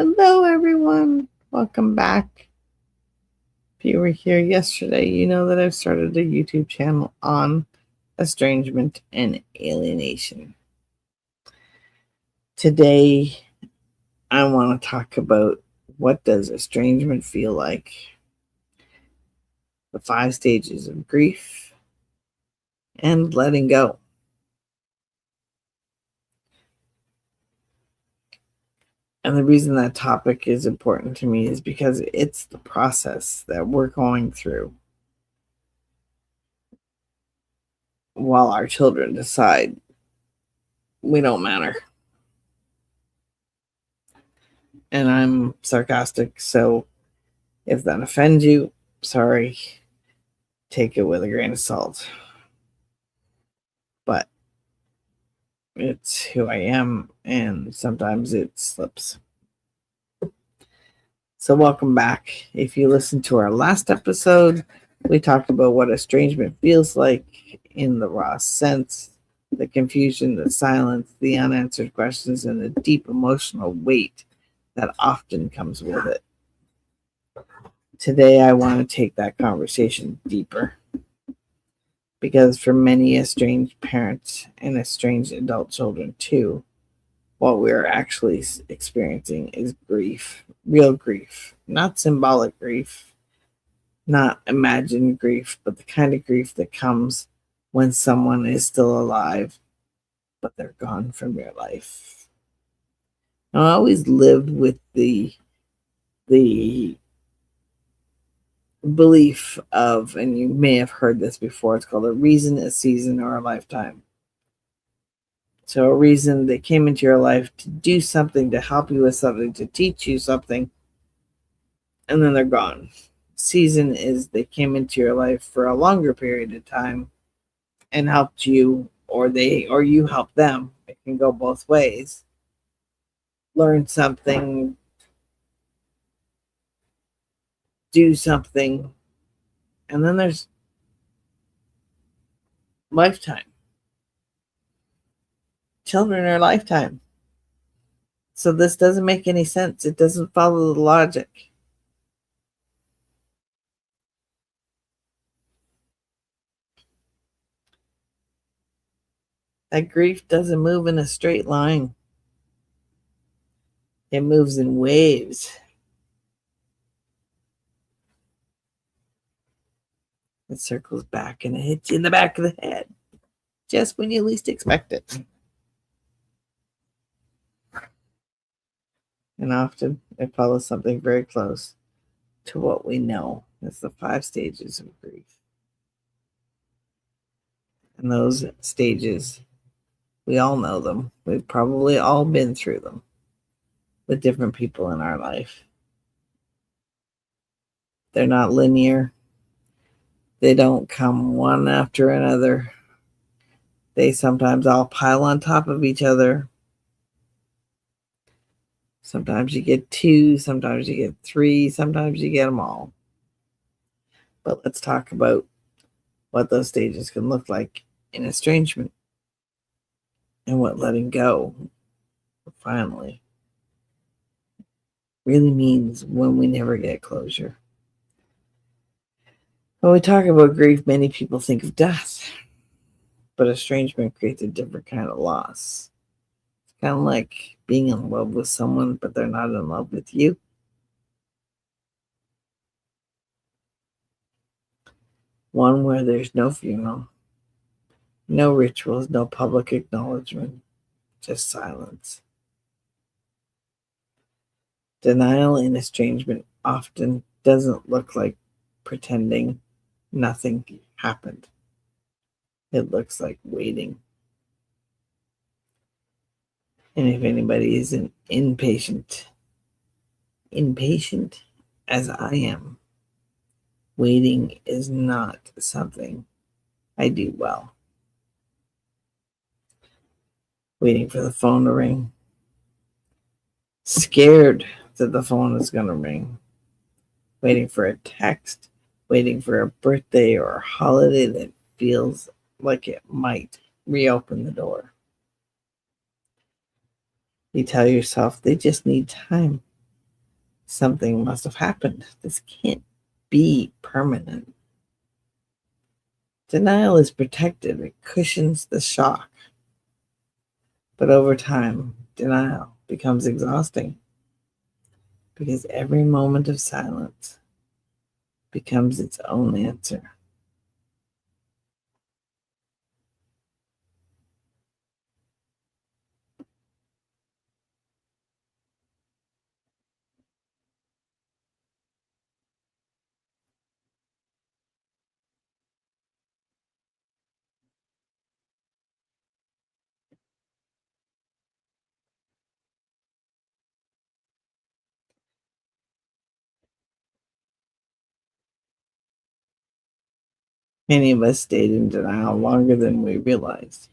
Hello, everyone. Welcome back. If you were here yesterday, you know that I've started a YouTube channel on estrangement and alienation. Today, I want to talk about what does estrangement feel like, the 5 stages of grief, and letting go. And the reason that topic is important to me is because it's the process that we're going through while our children decide we don't matter. And I'm sarcastic, so if that offends you, sorry, take it with a grain of salt. But it's who I am, and sometimes it slips. So, welcome back. If you listened to our last episode, we talked about what estrangement feels like in the raw sense, the confusion, the silence, the unanswered questions, and the deep emotional weight that often comes with it. Today, I want to take that conversation deeper. Because for many estranged parents and estranged adult children, too, what we're actually experiencing is grief, real grief, not symbolic grief, not imagined grief, but the kind of grief that comes when someone is still alive, but they're gone from your life. Now, I always lived with the belief of, and you may have heard this before, it's called a reason, a season, or a lifetime. So a reason they came into your life to do something, to help you with something, to teach you something, and then they're gone. Season is they came into your life for a longer period of time and helped you, or you helped them. It can go both ways. Learn something, do something, and then there's lifetime. Children are lifetime. So this doesn't make any sense. It doesn't follow the logic. That grief doesn't move in a straight line. It moves in waves. It circles back and it hits you in the back of the head just when you least expect it. And often it follows something very close to what we know as the 5 stages of grief. And those stages, we all know them. We've probably all been through them with different people in our life. They're not linear. They don't come one after another. They sometimes all pile on top of each other. Sometimes you get 2, sometimes you get 3, sometimes you get them all. But let's talk about what those stages can look like in estrangement and what letting go, finally, really means when we never get closure. When we talk about grief, many people think of death, but estrangement creates a different kind of loss. It's kind of like being in love with someone, but they're not in love with you. One where there's no funeral, no rituals, no public acknowledgement, just silence. Denial in estrangement often doesn't look like pretending nothing happened. It looks like waiting. And if anybody isn't impatient as I am, waiting is not something I do well. Waiting for the phone to ring, scared that the phone is going to ring, waiting for a text, waiting for a birthday or a holiday that feels like it might reopen the door. You tell yourself they just need time. Something must have happened. This can't be permanent. Denial is protective, it cushions the shock. But over time, denial becomes exhausting because every moment of silence becomes its own answer. Many of us stayed in denial longer than we realized.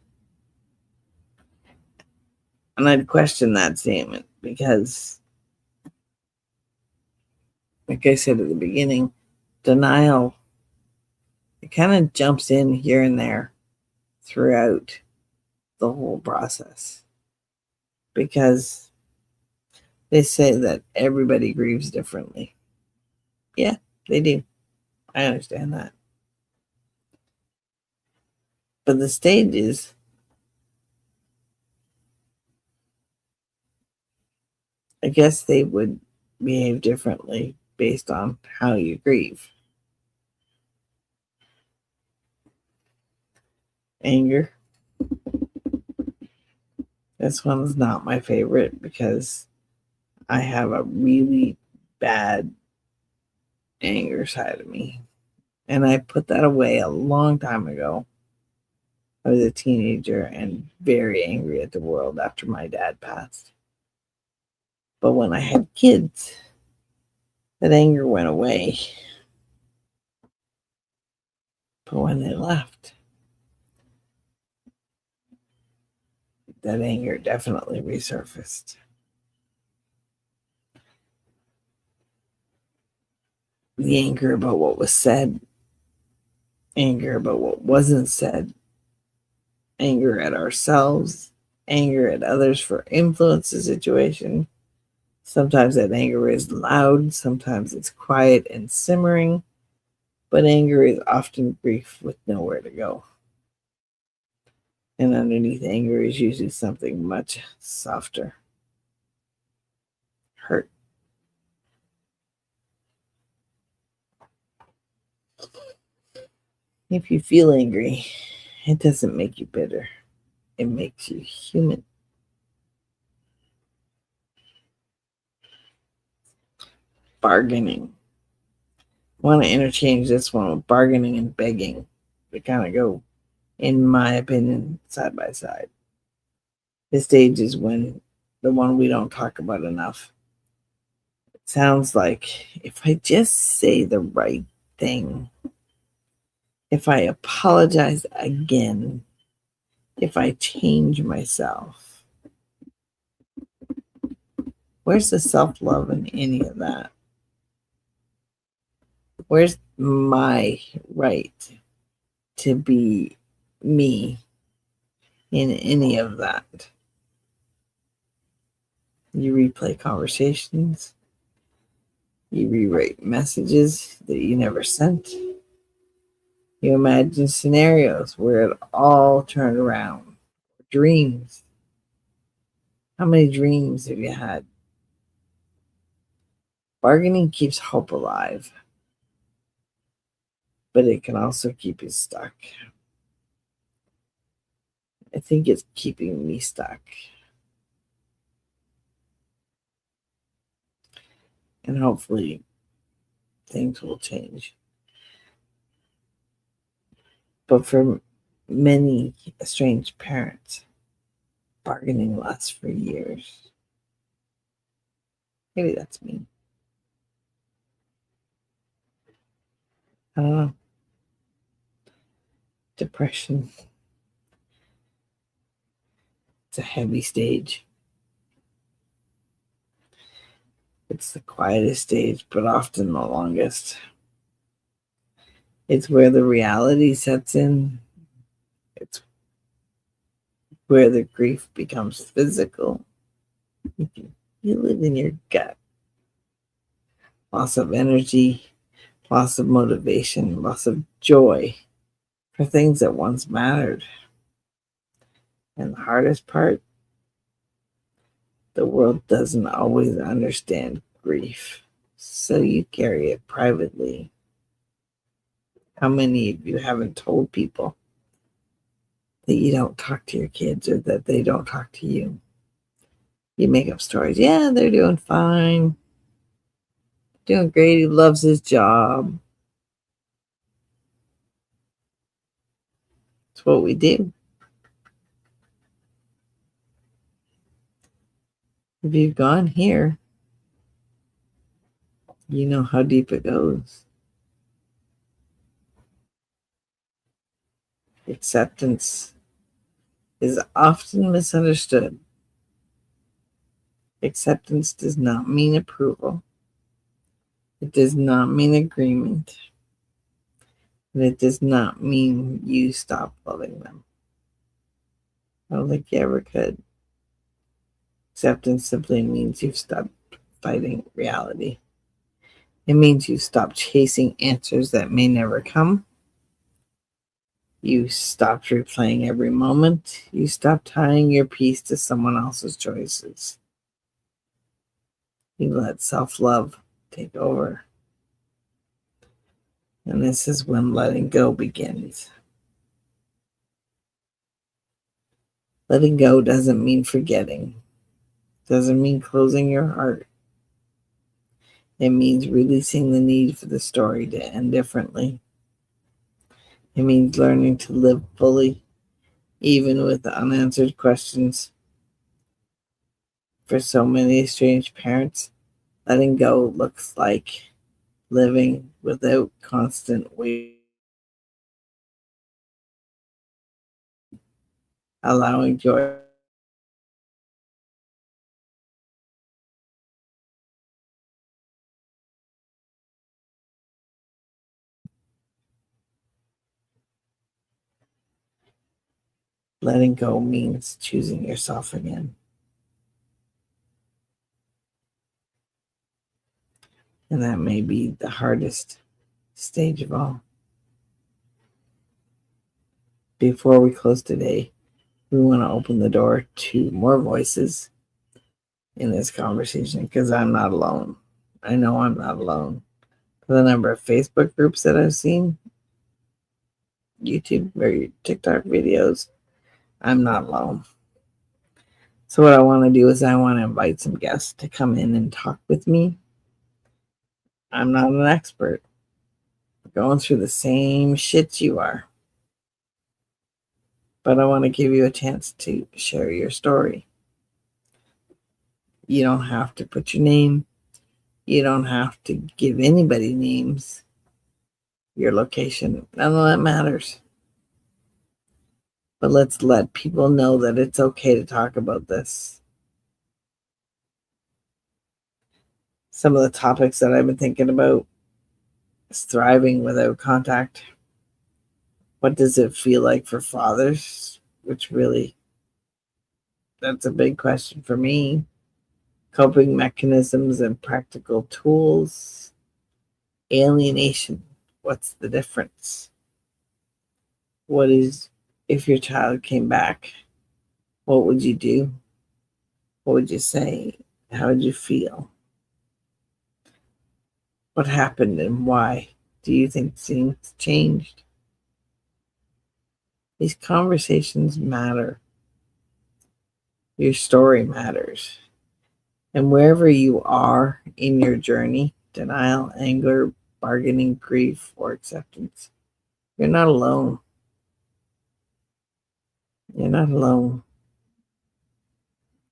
And I'd question that statement because, like I said at the beginning, denial, it kind of jumps in here and there throughout the whole process because they say that everybody grieves differently. Yeah, they do. I understand that. But the stages, I guess they would behave differently based on how you grieve. Anger, this one's not my favorite because I have a really bad anger side of me. And I put that away a long time ago. I was a teenager and very angry at the world after my dad passed. But when I had kids, that anger went away. But when they left, that anger definitely resurfaced. The anger about what was said, anger about what wasn't said, anger at ourselves, anger at others for influence the situation. Sometimes that anger is loud, sometimes it's quiet and simmering, but anger is often grief with nowhere to go. And underneath anger is usually something much softer, hurt. If you feel angry, it doesn't make you bitter, it makes you human. Bargaining. I want to interchange this one with bargaining and begging. They kind of go, in my opinion, side by side. This stage is when the one we don't talk about enough. It sounds like if I just say the right thing, if I apologize again, if I change myself, where's the self love in any of that? Where's my right to be me in any of that? You replay conversations, you rewrite messages that you never sent, you imagine scenarios where it all turned around. Dreams. How many dreams have you had? Bargaining keeps hope alive, but it can also keep you stuck. I think it's keeping me stuck. And hopefully things will change. But for many estranged parents, bargaining lasts for years. Maybe that's me. I don't know. Depression. It's a heavy stage. It's the quietest stage, but often the longest. It's where the reality sets in. It's where the grief becomes physical. You can feel it in your gut. loss of energy, loss of motivation, loss of joy for things that once mattered. And the hardest part, the world doesn't always understand grief, so you carry it privately. How many of you haven't told people that you don't talk to your kids or that they don't talk to you? You make up stories. Yeah, they're doing fine, doing great. He loves his job. It's what we do. If you've gone here, you know how deep it goes. Acceptance is often misunderstood. Acceptance does not mean approval. It does not mean agreement. And it does not mean you stop loving them. I don't think you ever could. Acceptance simply means you've stopped fighting reality. It means you stop chasing answers that may never come. You stopped replaying every moment. You stopped tying your piece to someone else's choices. You let self-love take over. And this is when letting go begins. Letting go doesn't mean forgetting. Doesn't mean closing your heart. It means releasing the need for the story to end differently. It means learning to live fully, even with the unanswered questions. For so many estranged parents, letting go looks like living without constant waiting, allowing joy. Letting go means choosing yourself again. And that may be the hardest stage of all. Before we close today, we want to open the door to more voices in this conversation because I'm not alone. I know I'm not alone. For the number of Facebook groups that I've seen, YouTube or TikTok videos, I'm not alone. So what I want to do is I want to invite some guests to come in and talk with me. I'm not an expert. I'm going through the same shit you are. But I want to give you a chance to share your story. You don't have to put your name. You don't have to give anybody names. Your location. None of that matters. But let's let people know that it's okay to talk about this. Some of the topics that I've been thinking about is thriving without contact. What does it feel like for fathers? Which really, that's a big question for me. Coping mechanisms and practical tools. Alienation. What's the difference? What is, if your child came back, what would you do? What would you say? How would you feel? What happened and why do you think things changed? These conversations matter. Your story matters. And wherever you are in your journey, denial, anger, bargaining, grief, or acceptance, you're not alone. You're not alone.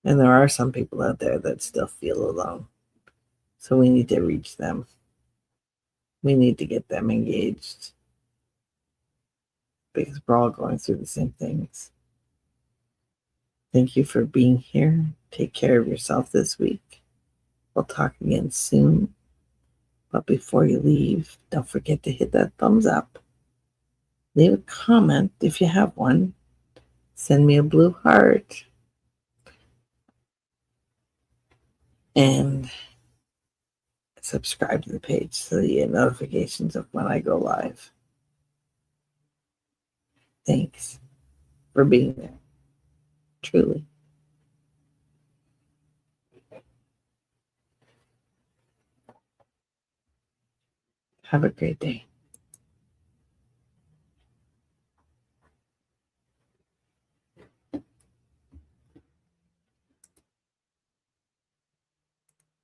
And there are some people out there that still feel alone. So we need to reach them. We need to get them engaged because we're all going through the same things. Thank you for being here. Take care of yourself this week. We'll talk again soon. But before you leave, don't forget to hit that thumbs up. Leave a comment if you have one. Send me a blue heart. And subscribe to the page so that you get notifications of when I go live. Thanks for being there. Truly. Have a great day.